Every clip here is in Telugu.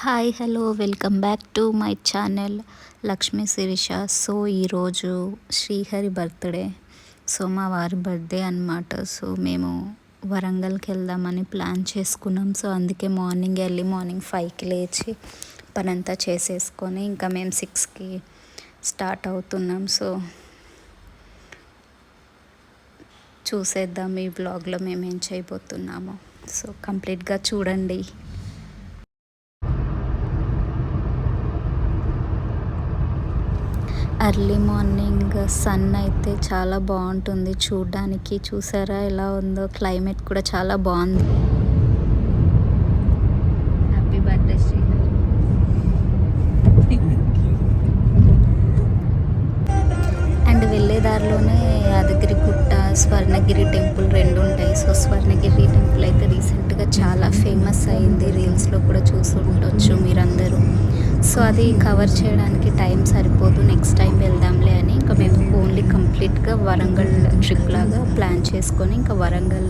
Hi hello welcome back to my channel Lakshmi Sirisha. So ఈరోజు శ్రీహరి బర్త్డే. సో మా వారి బర్త్డే అన్నమాట. సో మేము వరంగల్కి వెళ్దామని ప్లాన్ చేసుకున్నాం. సో అందుకే ఎర్లీ మార్నింగ్ 5కి లేచి పనంతా చేసేసుకొని ఇంకా మేము 6కి స్టార్ట్ అవుతున్నాం. సో చూసేద్దాం ఈ వ్లాగ్లో మేము ఏం చేయబోతున్నామో. సో కంప్లీట్గా చూడండి. ఎర్లీ మార్నింగ్ సన్ అయితే చాలా బాగుంటుంది చూడడానికి. చూసారా ఎలా ఉందో, క్లైమేట్ కూడా చాలా బాగుంది. Happy birthday Srihari. అండ్ వెళ్ళేదారిలోనే యాదగిరి గుట్ట, స్వర్ణగిరి టెంపుల్ రెండు ఉంటాయి. సో స్వర్ణగిరి టెంపుల్ అయితే రీసెంట్గా చాలా ఫేమస్ అయింది, రీల్స్లో కూడా చూసి ఉండొచ్చు మీరందరూ. సో అది కవర్ చేయడానికి టైం సరిపోదు, నెక్స్ట్ టైం వెళ్దాంలే అని ఇంకా మేము ఓన్లీ కంప్లీట్గా వరంగల్ ట్రిప్ లాగా ప్లాన్ చేసుకొని ఇంకా వరంగల్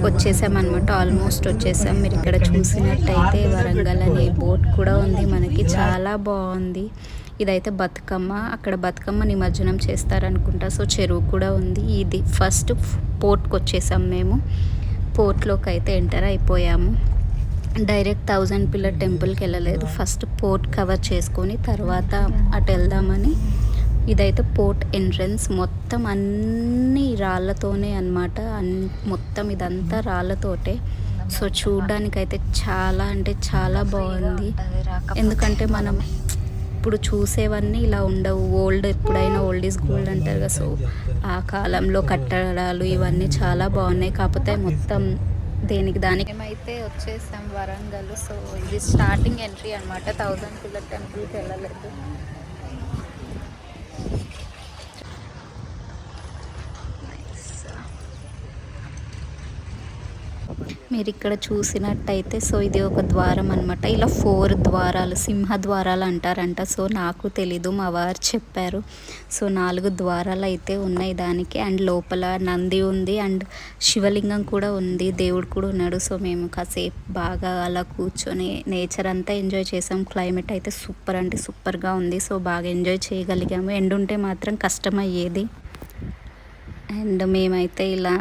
వచ్చేసామన్నమాట. ఆల్మోస్ట్ వచ్చేసాం. మీరు ఇక్కడ చూసినట్టయితే వరంగల్ అనే బోట్ కూడా ఉంది మనకి, చాలా బాగుంది. ఇదైతే బతుకమ్మ, అక్కడ బతుకమ్మ నిమజ్జనం చేస్తారనుకుంటా. సో చెరువు కూడా ఉంది. ఇది ఫస్ట్ పోర్ట్కి వచ్చేసాం మేము. పోర్ట్లోకి అయితే ఎంటర్ అయిపోయాము. డైరెక్ట్ 1000 పిల్లర్ టెంపుల్కి వెళ్ళలేదు, ఫస్ట్ పోర్ట్ కవర్ చేసుకొని తర్వాత అటు వెళ్దామని. ఇదైతే పోర్ట్ ఎంట్రన్స్, మొత్తం అన్ని రాళ్ళతోనే అనమాట. మొత్తం ఇదంతా రాళ్ళతోటే. సో చూడ్డానికైతే చాలా అంటే చాలా బాగుంది. ఎందుకంటే మనం ఇప్పుడు చూసేవన్నీ ఇలా ఉండవు. ఎప్పుడైనా ఓల్డ్ ఈజ్ గోల్డ్ అంటారు కదా. సో ఆ కాలంలో కట్టడాలు ఇవన్నీ చాలా బాగున్నాయి. కాకపోతే మొత్తం దేనికి దానికి మేమైతే వచ్చేసాం వరంగల్. సో ఇది స్టార్టింగ్ ఎంట్రీ అనమాట. 1000 పిల్లర్ టెంపుల్కి వెళ్ళలేదు. మీరు ఇక్కడ చూసినట్టయితే సో ఇది ఒక ద్వారం అనమాట. ఇలా 4 ద్వారాలు, సింహ ద్వారాలు అంటారంట. సో నాకు తెలీదు, మా వారు చెప్పారు. సో 4 ద్వారాలు అయితే ఉన్నాయి దానికి. అండ్ లోపల నంది ఉంది అండ్ శివలింగం కూడా ఉంది, దేవుడు కూడా ఉన్నాడు. సో మేము కాసేపు బాగా అలా కూర్చొని నేచర్ అంతా ఎంజాయ్ చేసాం. క్లైమేట్ అయితే సూపర్ అంటే సూపర్గా ఉంది. సో బాగా ఎంజాయ్ చేయగలిగాము. ఎండుంటే మాత్రం కష్టమయ్యేది. అండ్ మేమైతే ఇలా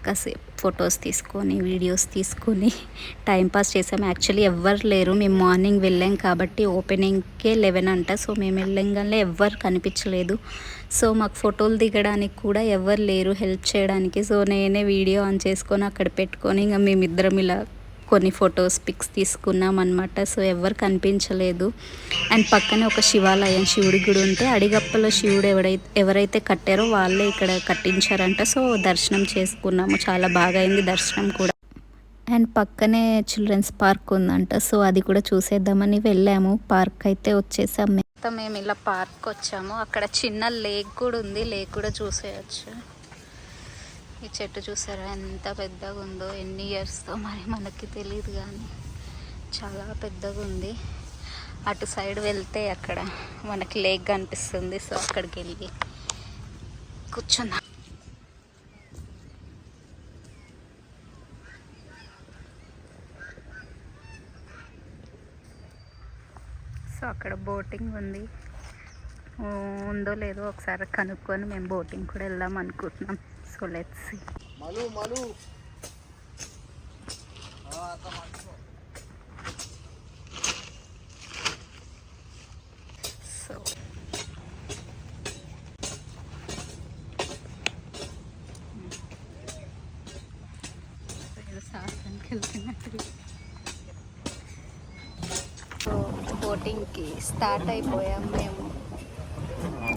కాసేపు ఫొటోస్ తీసుకొని వీడియోస్ తీసుకొని టైంపాస్ చేసాము. యాక్చువల్లీ ఎవ్వరు లేరు, మేము మార్నింగ్ వెళ్ళాం కాబట్టి ఓపెనింగ్కే 11 అంట. సో మేము వెళ్ళంగానే ఎవ్వరు కనిపించలేదు. సో మాకు ఫోటోలు దిగడానికి కూడా ఎవరు లేరు హెల్ప్ చేయడానికి. సో నేనే వీడియో ఆన్ చేసుకొని అక్కడ పెట్టుకొని ఇంకా మేమిద్దరం ఇలా కొన్ని ఫొటోస్ పిక్స్ తీసుకున్నాం అనమాట. సో ఎవరు కనిపించలేదు. అండ్ పక్కనే ఒక శివాలయం, శివుడి గుడి ఉంటే అడిగప్పలో శివుడు ఎవరైతే కట్టారో వాళ్ళే ఇక్కడ కట్టించారంట. సో దర్శనం చేసుకున్నాము, చాలా బాగా అయింది దర్శనం కూడా. అండ్ పక్కనే చిల్డ్రన్స్ పార్క్ ఉందంట. సో అది కూడా చూసేద్దామని వెళ్ళాము. పార్క్ అయితే వచ్చేసాం. మేము ఇలా పార్క్ వచ్చాము. అక్కడ చిన్న లేక్ కూడా ఉంది, లేక్ కూడా చూసేయచ్చు. ఈ చెట్టు చూసారా ఎంత పెద్దగా ఉందో, ఎన్ని ఇయర్స్తో మరి మనకి తెలియదు కానీ చాలా పెద్దగా ఉంది. అటు సైడ్ వెళ్తే అక్కడ మనకి లేక్ కనిపిస్తుంది. సో అక్కడికి వెళ్ళి కూర్చుందాం. సో అక్కడ బోటింగ్ ఉంది, ఉందో లేదో ఒకసారి కనుక్కొని మేము బోటింగ్ కూడా వెళ్దాం అనుకుంటున్నాం. So let's see. సో సాసానికి వెళ్తున్నట్టు. సో బోటింగ్కి స్టార్ట్ అయిపోయాం మేము.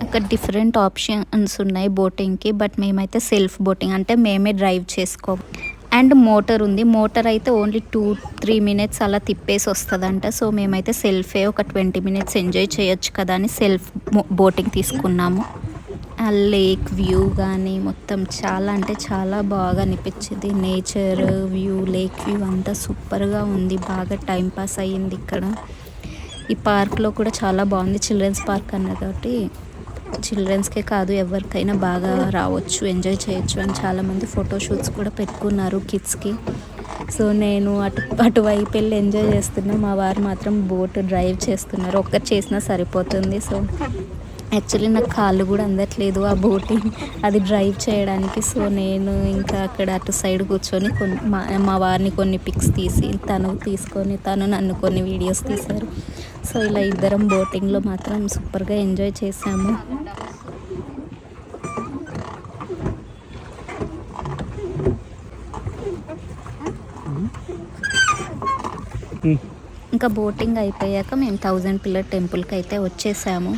అక్కడ డిఫరెంట్ ఆప్షన్స్ ఉన్నాయి బోటింగ్కి, బట్ మేమైతే సెల్ఫ్ బోటింగ్ అంటే మేమే డ్రైవ్ చేసుకో. అండ్ మోటార్ ఉంది, మోటార్ అయితే ఓన్లీ 2-3 మినిట్స్ అలా తిప్పేసి వస్తుందంట. సో మేమైతే సెల్ఫే, ఒక 20 మినిట్స్ ఎంజాయ్ చేయొచ్చు కదా అని సెల్ఫ్ బోటింగ్ తీసుకున్నాము. ఆ లేక్ వ్యూ కానీ మొత్తం చాలా అంటే చాలా బాగా అనిపించింది. నేచర్ వ్యూ, లేక్ వ్యూ అంతా సూపర్గా ఉంది. బాగా టైంపాస్ అయ్యింది ఇక్కడ. ఈ పార్క్లో కూడా చాలా బాగుంది, చిల్డ్రన్స్ పార్క్ అన్నది కాబట్టి చిల్డ్రన్స్కే కాదు ఎవరికైనా బాగా రావచ్చు, ఎంజాయ్ చేయొచ్చు. అని చాలామంది ఫోటోషూట్స్ కూడా పెట్టుకున్నారు కిడ్స్కి. సో నేను అటువైపు వెళ్ళి ఎంజాయ్ చేస్తున్నా, మా వారు మాత్రం బోట్ డ్రైవ్ చేస్తున్నారు. ఒక్కటి చేసినా సరిపోతుంది. సో యాక్చువల్లీ నాకు కాళ్ళు కూడా అందట్లేదు ఆ బోటింగ్ అది డ్రైవ్ చేయడానికి. సో నేను ఇంకా అక్కడ అటు సైడ్ కూర్చొని మా వారిని కొన్ని పిక్స్ తీసి తను నన్ను కొన్ని వీడియోస్ తీశారు. సో ఇలా ఇద్దరం బోటింగ్లో మాత్రం సూపర్గా ఎంజాయ్ చేసాము. ఇంకా బోటింగ్ అయిపోయాక మేము 1000 పిల్లర్ టెంపుల్కి అయితే వచ్చేసాము.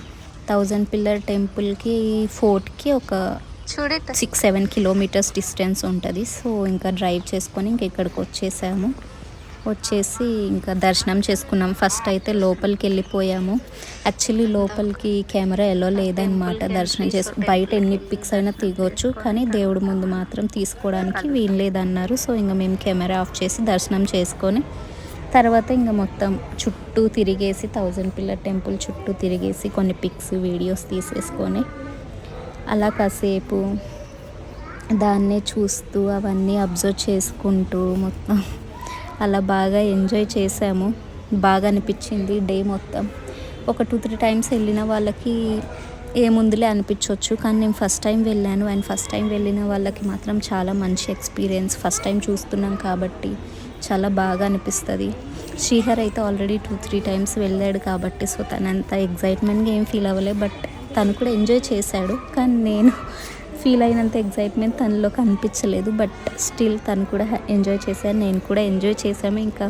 1000 పిల్లర్ టెంపుల్కి ఫోర్ట్కి ఒక 6-7 కిలోమీటర్స్ డిస్టెన్స్ ఉంటుంది. సో ఇంకా డ్రైవ్ చేసుకొని ఇంక ఇక్కడికి వచ్చేసి ఇంకా దర్శనం చేసుకున్నాం. ఫస్ట్ అయితే లోపలికి వెళ్ళిపోయాము. యాక్చువల్లీ లోపలికి కెమెరా ఎలా లేదనమాట. దర్శనం బయట ఎన్ని పిక్స్ అయినా తీయవచ్చు, కానీ దేవుడి ముందు మాత్రం తీసుకోవడానికి వీల్లేదన్నారు. సో ఇంకా మేము కెమెరా ఆఫ్ చేసి దర్శనం చేసుకొని తర్వాత ఇంకా మొత్తం చుట్టూ తిరిగేసి 1000 పిల్లర్ టెంపుల్ చుట్టూ తిరిగేసి కొన్ని పిక్స్ వీడియోస్ తీసేసుకొని అలా కాసేపు దాన్నే చూస్తూ అవన్నీ అబ్జర్వ్ చేసుకుంటూ మొత్తం అలా బాగా ఎంజాయ్ చేసాము. బాగా అనిపించింది డే మొత్తం. ఒక 2-3 టైమ్స్ వెళ్ళిన వాళ్ళకి ఏముందిలే అనిపించవచ్చు, కానీ నేను ఫస్ట్ టైం వెళ్ళాను. అండ్ ఫస్ట్ టైం వెళ్ళిన వాళ్ళకి మాత్రం చాలా మంచి ఎక్స్పీరియన్స్. ఫస్ట్ టైం చూస్తున్నాం కాబట్టి చాలా బాగా అనిపిస్తుంది. శ్రీహర్ అయితే ఆల్రెడీ 2-3 టైమ్స్ వెళ్ళాడు కాబట్టి సో తనంత ఎగ్జైట్మెంట్గా ఏం ఫీల్ అవ్వలే. బట్ తను కూడా ఎంజాయ్ చేశాడు, కానీ నేను ఫీల్ అయినంత ఎగ్జైట్మెంట్ తనలో కనిపించలేదు. బట్ స్టిల్ తను కూడా ఎంజాయ్ చేశాను, నేను కూడా ఎంజాయ్ చేసాము. ఇంకా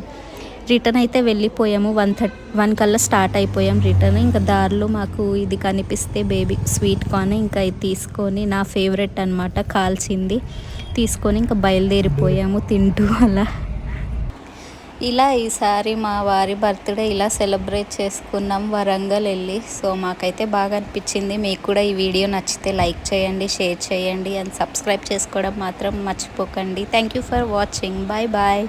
రిటర్న్ అయితే వెళ్ళిపోయాము. 1 కల్లా స్టార్ట్ అయిపోయాం రిటర్న్. ఇంకా దారిలో మాకు ఇది కనిపిస్తే బేబీ స్వీట్ కార్న్ ఇంకా ఇది తీసుకొని, నా ఫేవరెట్ అనమాట, కాల్చింది తీసుకొని ఇంకా బయలుదేరిపోయాము తింటూ అలా. ఇలా ఈసారి మా వారి బర్త్డే ఇలా సెలబ్రేట్ చేసుకున్నాం వరంగల్ వెళ్ళి. సో మాకైతే బాగా అనిపించింది. మీకు కూడా ఈ వీడియో నచ్చితే లైక్ చేయండి, షేర్ చేయండి అండ్ సబ్స్క్రైబ్ చేసుకోవడం మాత్రం మర్చిపోకండి. Thank you for watching. Bye bye.